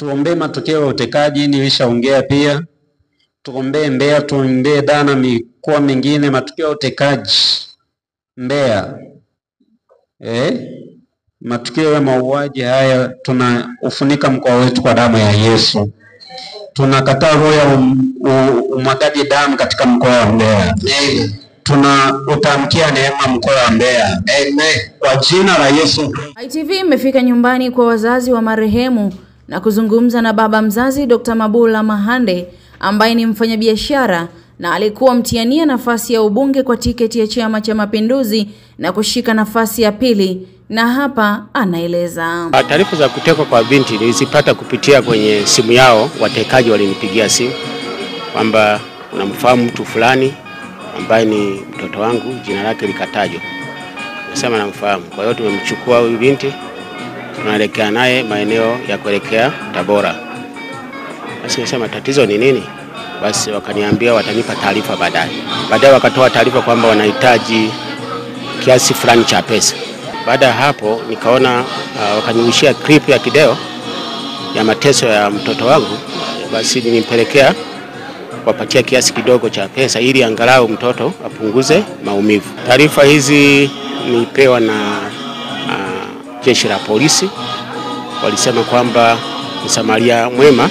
Tuombee matokeo ya utekaji, nilishaongea pia. Tuombee Mbeya, tuombee Dana, mikoa mingine, matukio ya utekaji Mbeya. Matukio ya mauaji haya tunaufunika mkoa wetu kwa damu ya Yesu. Tunakataa roho ya umwagaji damu katika mkoa wa Mbeya. Tunautamkia neema mkoa wa Mbeya. Amen. Kwa jina la Yesu. ITV imefika nyumbani kwa wazazi wa marehemu na kuzungumza na baba mzazi Dr. Mabula Mahande ambaye ni mfanyabiashara na alikuwa mtiania nafasi ya ubunge kwa tiketi ya Chama cha Mapinduzi na kushika nafasi ya pili, na hapa anaeleza. Taarifa za kutekwa kwa binti nilizipata kupitia kwenye simu yao. Watekaji walinipigia simu kwamba unamfahamu mtu fulani ambaye ni mtoto wangu, jina lake likatajwa. Nasema namfahamu. Kwa hiyo tumemchukua huyu binti, tunaelekea naye maeneo ya kuelekea Tabora. Basi nasema tatizo ni nini? Basi wakaniambia watanipa taarifa baadaye. Baadaye wakatoa taarifa kwamba wanahitaji kiasi fulani cha pesa. Baada ya hapo nikaona wakaniwishia clip ya video ya mateso ya mtoto wangu. Basi nilimpelekea wapatia kiasi kidogo cha pesa ili angalau mtoto apunguze maumivu. Taarifa hizi nilipewa na jeshi la polisi. Walisema kwamba Msamaria Mwema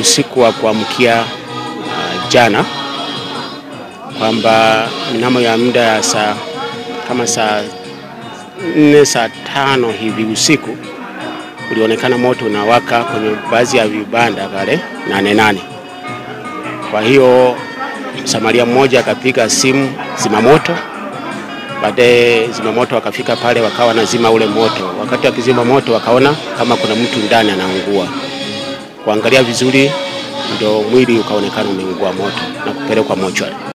usiku wa kuamkia jana kwamba mnamo ya muda ya saa 4 saa 5 hivi usiku ulionekana moto unawaka kwenye baadhi ya vibanda pale 8. Kwa hiyo Msamaria mmoja akapiga simu zimamoto. Baadaye zimamoto wakafika pale wakawa nazima ule moto. Wakati wakizima moto wakaona kama kuna mtu ndani anaungua. Kuangalia vizuri ndio mwili ukaonekana umeungua moto na kupelekwa mochwari.